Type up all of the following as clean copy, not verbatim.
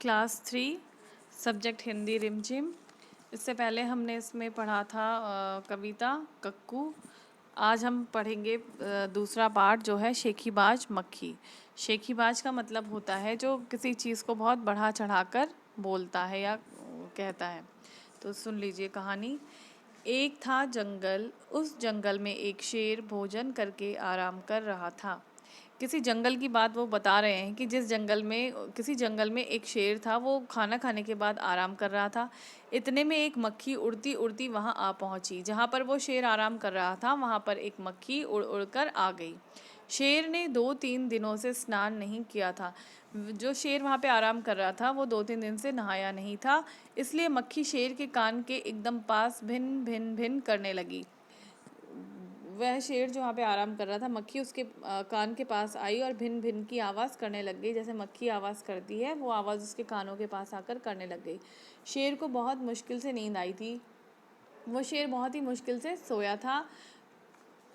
Class 3 subject Hindi रिमझिम। इससे पहले हमने इसमें पढ़ा था कविता कक्कू। आज हम पढ़ेंगे दूसरा पार्ट जो है शेखीबाज मक्खी। शेखीबाज का मतलब होता है जो किसी चीज़ को बहुत बढ़ा चढ़ाकर बोलता है या कहता है। तो सुन लीजिए कहानी। एक था जंगल, उस जंगल में एक शेर भोजन करके आराम कर रहा था। किसी जंगल की बात वो बता रहे हैं कि किसी जंगल में एक शेर था, वो खाना खाने के बाद आराम कर रहा था। इतने में एक मक्खी उड़ती उड़ती वहाँ आ पहुँची। जहाँ पर वो शेर आराम कर रहा था वहाँ पर एक मक्खी उड़ उड़ कर आ गई। शेर ने 2-3 दिनों से स्नान नहीं किया था। जो शेर वहाँ पे आराम कर रहा था वो 2-3 दिन से नहाया नहीं था, इसलिए मक्खी शेर के कान के एकदम पास भिन भिन भिन करने लगी। वह शेर जो वहाँ पे आराम कर रहा था, मक्खी उसके कान के पास आई और भिन भिन की आवाज़ करने लग गई। जैसे मक्खी आवाज़ करती है वो आवाज़ उसके कानों के पास आकर करने लग गई। शेर को बहुत मुश्किल से नींद आई थी। वो शेर बहुत ही मुश्किल से सोया था।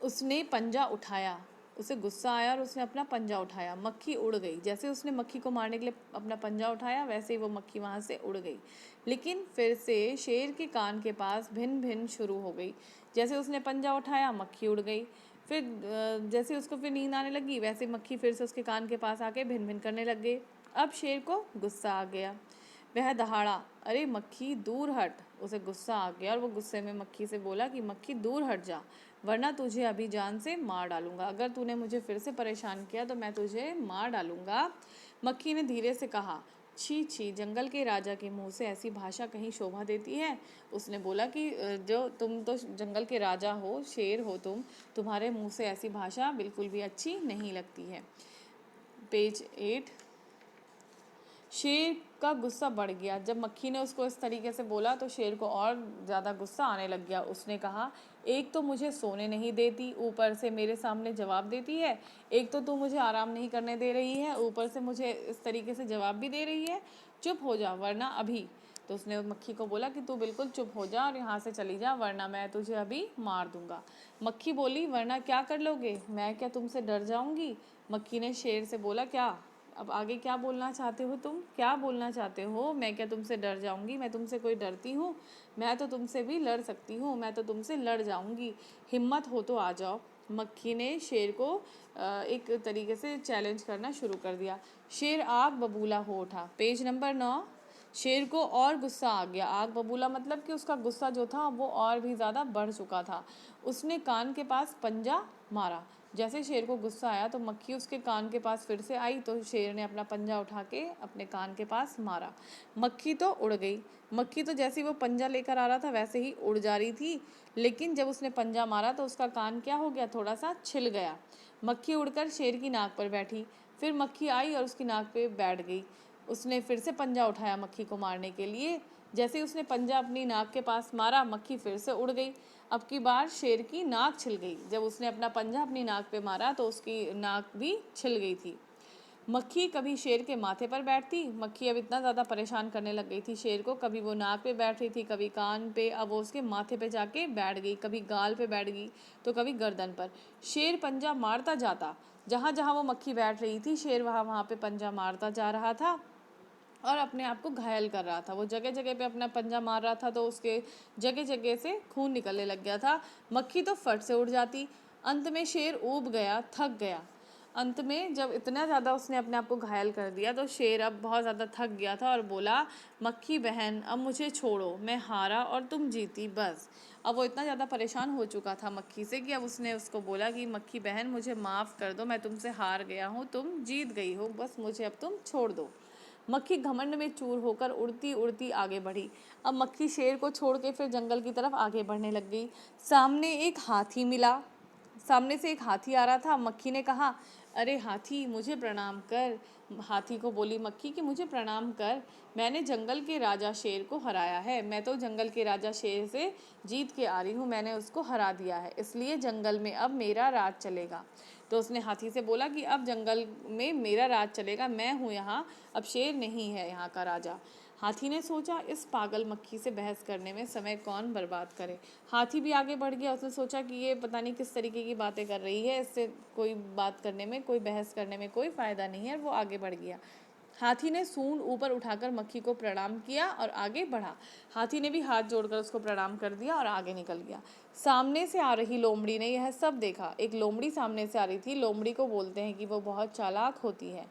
उसने पंजा उठाया, उसे गुस्सा आया और उसने अपना पंजा उठाया। मक्खी उड़ गई। जैसे उसने मक्खी को मारने के लिए अपना पंजा उठाया वैसे ही वो मक्खी वहाँ से उड़ गई। लेकिन फिर से शेर के कान के पास भिन भिन शुरू हो गई। जैसे उसने पंजा उठाया मक्खी उड़ गई। फिर जैसे उसको फिर नींद आने लगी वैसे मक्खी फिर से उसके कान के पास आके भिन भिन करने लग गई। अब शेर को गुस्सा आ गया। वह दहाड़ा, अरे मक्खी दूर हट। उसे गुस्सा आ गया और वो गुस्से में मक्खी से बोला कि मक्खी दूर हट जा, वरना तुझे अभी जान से मार डालूंगा। अगर तूने मुझे फिर से परेशान किया तो मैं तुझे मार डालूंगा। मक्खी ने धीरे से कहा, छी छी, जंगल के राजा के मुंह से ऐसी भाषा कहीं शोभा देती है। उसने बोला कि जो तुम तो जंगल के राजा हो, शेर हो तुम्हारे मुंह से ऐसी भाषा बिल्कुल भी अच्छी नहीं लगती है। पेज 8। शेर का गुस्सा बढ़ गया। जब मक्खी ने उसको इस तरीके से बोला तो शेर को और ज़्यादा गुस्सा आने लग गया। उसने कहा, एक तो मुझे सोने नहीं देती, ऊपर से मेरे सामने जवाब देती है। एक तो तू मुझे आराम नहीं करने दे रही है, ऊपर से मुझे इस तरीके से जवाब भी दे रही है। चुप हो जा वरना अभी। तो उसने मक्खी को बोला कि तू बिल्कुल चुप हो जा और यहाँ से चली जा, वरना मैं तुझे अभी मार दूंगा। मक्खी बोली, वरना क्या कर लोगे? मैं क्या तुमसे डर जाऊंगी? मक्खी ने शेर से बोला, क्या अब आगे क्या बोलना चाहते हो? तुम क्या बोलना चाहते हो? मैं क्या तुमसे डर जाऊंगी? मैं तुमसे कोई डरती हूँ? मैं तो तुमसे भी लड़ सकती हूँ, मैं तो तुमसे लड़ जाऊंगी। हिम्मत हो तो आ जाओ। मक्खी ने शेर को एक तरीके से चैलेंज करना शुरू कर दिया। शेर आग बबूला हो उठा। Page number 9। शेर को और गुस्सा आ गया। आग बबूला मतलब कि उसका गुस्सा जो था वो और भी ज़्यादा बढ़ चुका था। उसने कान के पास पंजा मारा। जैसे शेर को गुस्सा आया तो मक्खी उसके कान के पास फिर से आई तो शेर ने अपना पंजा उठा के अपने कान के पास मारा। मक्खी तो उड़ गई। मक्खी तो जैसे ही वो पंजा लेकर आ रहा था वैसे ही उड़ जा रही थी, लेकिन जब उसने पंजा मारा तो उसका कान क्या हो गया, थोड़ा सा छिल गया। मक्खी उड़कर शेर की नाक पर बैठी। फिर मक्खी आई और उसकी नाक पे बैठ गई। उसने फिर से पंजा उठाया मक्खी को मारने के लिए। जैसे ही उसने पंजा अपनी नाक के पास मारा मक्खी फिर से उड़ गई। अब की बार शेर की नाक छिल गई। जब उसने अपना पंजा अपनी नाक पे मारा तो उसकी नाक भी छिल गई थी। मक्खी कभी शेर के माथे पर बैठती। मक्खी अब इतना ज़्यादा परेशान करने लग गई थी शेर को। कभी वो नाक पे बैठ रही थी, कभी कान पे, अब वो उसके माथे पे जाके बैठ गई। कभी गाल पे बैठ गई तो कभी गर्दन पर। शेर पंजा मारता जाता। जहाँ जहाँ वो मक्खी बैठ रही थी शेर वहाँ वहाँ पे पंजा मारता जा रहा था और अपने आप को घायल कर रहा था। वो जगह जगह पे अपना पंजा मार रहा था तो उसके जगह जगह से खून निकलने लग गया था। मक्खी तो फट से उड़ जाती। अंत में शेर ऊब गया, थक गया। अंत में जब इतना ज़्यादा उसने अपने आप को घायल कर दिया तो शेर अब बहुत ज़्यादा थक गया था और बोला, मक्खी बहन अब मुझे छोड़ो, मैं हारा और तुम जीती, बस। अब वो इतना ज़्यादा परेशान हो चुका था मक्खी से कि अब उसने उसको बोला कि मक्खी बहन मुझे माफ़ कर दो, मैं तुमसे हार गया हूँ, तुम जीत गई हो, बस मुझे अब तुम छोड़ दो। मक्खी घमंड में चूर होकर उड़ती उड़ती आगे बढ़ी। अब मक्खी शेर को छोड़ के फिर जंगल की तरफ आगे बढ़ने लग गई। सामने एक हाथी मिला। सामने से एक हाथी आ रहा था। मक्खी ने कहा, अरे हाथी मुझे प्रणाम कर। हाथी को बोली मक्खी कि मुझे प्रणाम कर, मैंने जंगल के राजा शेर को हराया है। मैं तो जंगल के राजा शेर से जीत के आ रही हूँ, मैंने उसको हरा दिया है, इसलिए जंगल में अब मेरा राज चलेगा। तो उसने हाथी से बोला कि अब जंगल में मेरा राज चलेगा, मैं हूँ यहाँ, अब शेर नहीं है यहाँ का राजा। हाथी ने सोचा, इस पागल मक्खी से बहस करने में समय कौन बर्बाद करे। हाथी भी आगे बढ़ गया। उसने सोचा कि ये पता नहीं किस तरीके की बातें कर रही है, इससे कोई बात करने में, कोई बहस करने में कोई फ़ायदा नहीं है, वो आगे बढ़ गया। हाथी ने सूंड ऊपर उठाकर मक्खी को प्रणाम किया और आगे बढ़ा। हाथी ने भी हाथ जोड़कर उसको प्रणाम कर दिया और आगे निकल गया। सामने से आ रही लोमड़ी ने यह सब देखा। एक लोमड़ी सामने से आ रही थी। लोमड़ी को बोलते हैं कि वो बहुत चालाक होती है।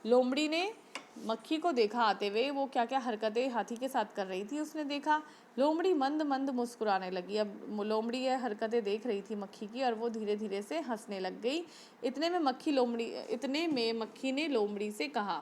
लोमड़ी ने मक्खी को देखा आते हुए, वो क्या क्या हरकतें हाथी के साथ कर रही थी उसने देखा। लोमड़ी मंद मंद मुस्कुराने लगी। अब लोमड़ी यह हरकतें देख रही थी मक्खी की और वो धीरे धीरे से हंसने लग गई। इतने में मक्खी ने लोमड़ी से कहा।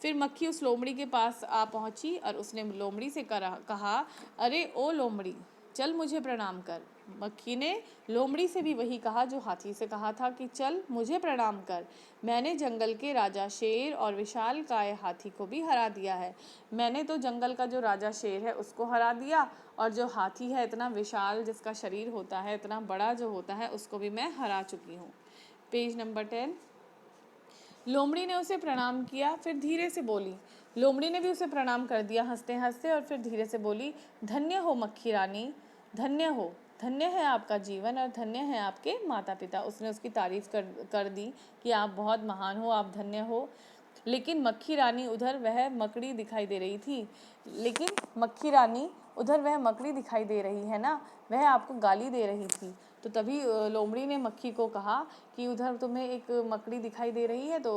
फिर मक्खी उस लोमड़ी के पास आ पहुंची और उसने लोमड़ी से कहा, अरे ओ लोमड़ी, चल मुझे प्रणाम कर। मक्खी ने लोमड़ी से भी वही कहा जो हाथी से कहा था कि चल मुझे प्रणाम कर। मैंने जंगल के राजा शेर और विशालकाय हाथी को भी हरा दिया है। मैंने तो जंगल का जो राजा शेर है उसको हरा दिया, और जो हाथी है इतना विशाल जिसका शरीर होता है, इतना बड़ा जो होता है, उसको भी मैं हरा चुकी हूँ। Page number 10। लोमड़ी ने उसे प्रणाम किया, फिर धीरे से बोली। लोमड़ी ने भी उसे प्रणाम कर दिया हंसते हंसते, और फिर धीरे से बोली, धन्य हो मक्खी रानी, धन्य हो, धन्य है आपका जीवन और धन्य है आपके माता पिता। उसने उसकी तारीफ कर दी कि आप बहुत महान हो, आप धन्य हो। लेकिन मक्खी रानी उधर वह मकड़ी दिखाई दे रही थी। लेकिन मक्खी रानी उधर वह मकड़ी दिखाई दे रही है ना, वह आपको गाली दे रही थी। तो तभी लोमड़ी ने मक्खी को कहा कि उधर तुम्हें एक मकड़ी दिखाई दे रही है। तो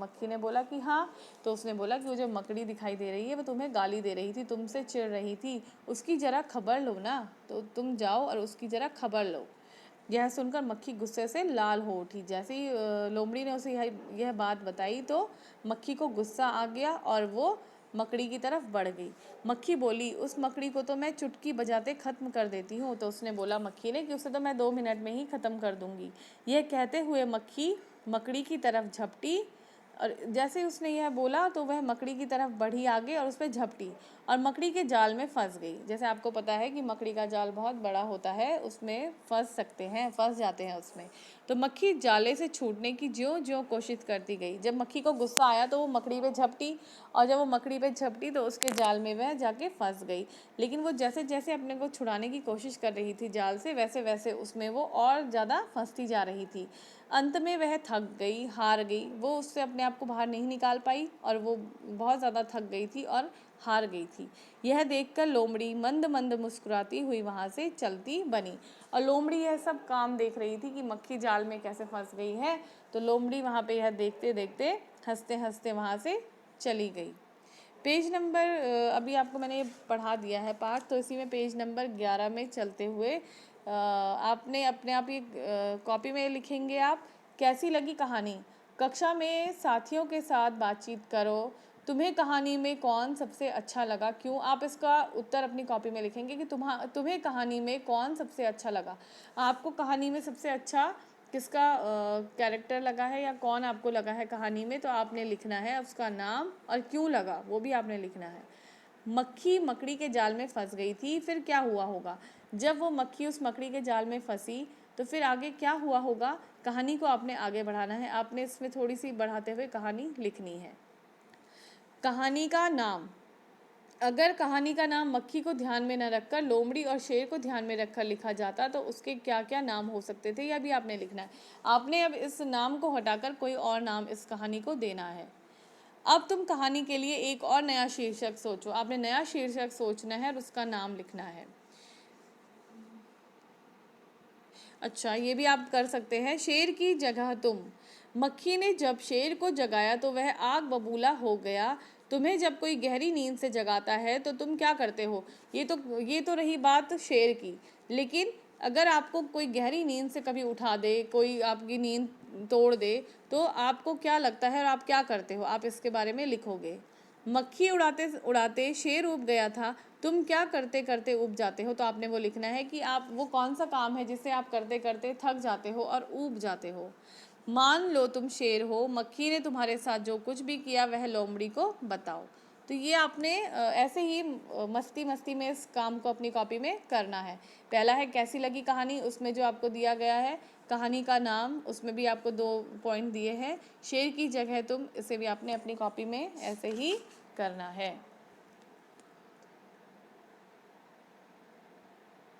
मक्खी ने बोला कि हाँ। तो उसने बोला कि वो जो मकड़ी दिखाई दे रही है वो तुम्हें गाली दे रही थी, तुमसे चिढ़ रही थी, उसकी ज़रा खबर लो ना। तो तुम जाओ और उसकी ज़रा खबर लो। यह सुनकर मक्खी गुस्से से लाल हो उठी। जैसे ही लोमड़ी ने उसे यह बात बताई तो मक्खी को गुस्सा आ गया और वो मकड़ी की तरफ बढ़ गई। मक्खी बोली, उस मकड़ी को तो मैं चुटकी बजाते ख़त्म कर देती हूँ। तो उसने बोला मक्खी ने कि उसे तो मैं 2 मिनट में ही ख़त्म कर दूँगी। यह कहते हुए मक्खी मकड़ी की तरफ झपटी, और जैसे ही उसने यह बोला तो वह मकड़ी की तरफ बढ़ी आगे और उस पर झपटी और मकड़ी के जाल में फंस गई। जैसे आपको पता है कि मकड़ी का जाल बहुत बड़ा होता है, उसमें फंस सकते हैं, फंस जाते हैं उसमें। तो मक्खी जाले से छूटने की ज्यों ज्यों कोशिश करती गई। जब मक्खी को गुस्सा आया तो वो मकड़ी पे झपटी, और जब वो मकड़ी पे झपटी तो उसके जाल में वह जाके फंस गई। लेकिन वो जैसे जैसे अपने को छुड़ाने की कोशिश कर रही थी जाल से, वैसे वैसे उसमें वो और ज़्यादा फंसती जा रही थी। अंत में वह थक गई, हार गई। वो उससे अपने आप को बाहर नहीं निकाल पाई और वो बहुत ज़्यादा थक गई थी और हार गई थी। यह देखकर लोमड़ी मंद मंद मुस्कुराती हुई वहाँ से चलती बनी। और लोमड़ी यह सब काम देख रही थी कि मक्खी जाल में कैसे फंस गई है। तो लोमड़ी वहाँ पे यह देखते देखते हंसते हंसते वहाँ से चली गई। पेज नंबर अभी आपको मैंने पढ़ा दिया है पाठ, तो इसी में पेज नंबर 11 में चलते हुए आपने अपने आप ये कॉपी में लिखेंगे आप, कैसी लगी कहानी। कक्षा में साथियों के साथ बातचीत करो। तुम्हें कहानी में कौन सबसे अच्छा लगा, क्यों। आप इसका उत्तर अपनी कॉपी में लिखेंगे कि तुम्हें कहानी में कौन सबसे अच्छा लगा। आपको कहानी में सबसे अच्छा किसका कैरेक्टर लगा है या कौन आपको लगा है कहानी में, तो आपने लिखना है उसका नाम और क्यों लगा वो भी आपने लिखना है। मक्खी मकड़ी के जाल में फंस गई थी, फिर क्या हुआ होगा। जब वो मक्खी उस मकड़ी के जाल में फंसी तो फिर आगे क्या हुआ होगा। कहानी को आपने आगे बढ़ाना है, आपने इसमें थोड़ी सी बढ़ाते हुए कहानी लिखनी है। कहानी का नाम, अगर कहानी का नाम मक्खी को ध्यान में न रखकर लोमड़ी और शेर को ध्यान में रखकर लिखा जाता तो उसके क्या क्या नाम हो सकते थे, यह भी आपने लिखना है। आपने अब इस नाम को हटाकर कोई और नाम इस कहानी को देना है। अब तुम कहानी के लिए एक और नया शीर्षक सोचो। आपने नया शीर्षक सोचना है और उसका नाम लिखना है। अच्छा, ये भी आप कर सकते हैं, शेर की जगह तुम। मक्खी ने जब शेर को जगाया तो वह आग बबूला हो गया। तुम्हें जब कोई गहरी नींद से जगाता है तो तुम क्या करते हो। ये तो रही बात शेर की। लेकिन अगर आपको कोई गहरी नींद से कभी उठा दे, कोई आपकी नींद तोड़ दे, तो आपको क्या लगता है और आप क्या करते हो, आप इसके बारे में लिखोगे। मक्खी उड़ाते उड़ाते शेर उब गया था, तुम क्या करते करते उब जाते हो। तो आपने वो लिखना है कि आप वो कौन सा काम है जिससे आप करते करते थक जाते हो और ऊब जाते हो। मान लो तुम शेर हो, मक्खी ने तुम्हारे साथ जो कुछ भी किया वह लोमड़ी को बताओ। तो ये आपने ऐसे ही मस्ती मस्ती में इस काम को अपनी कॉपी में करना है। पहला है कैसी लगी कहानी, उसमें जो आपको दिया गया है कहानी का नाम, उसमें भी आपको 2 पॉइंट दिए हैं। शेर की जगह तुम, इसे भी आपने अपनी कॉपी में ऐसे ही करना है।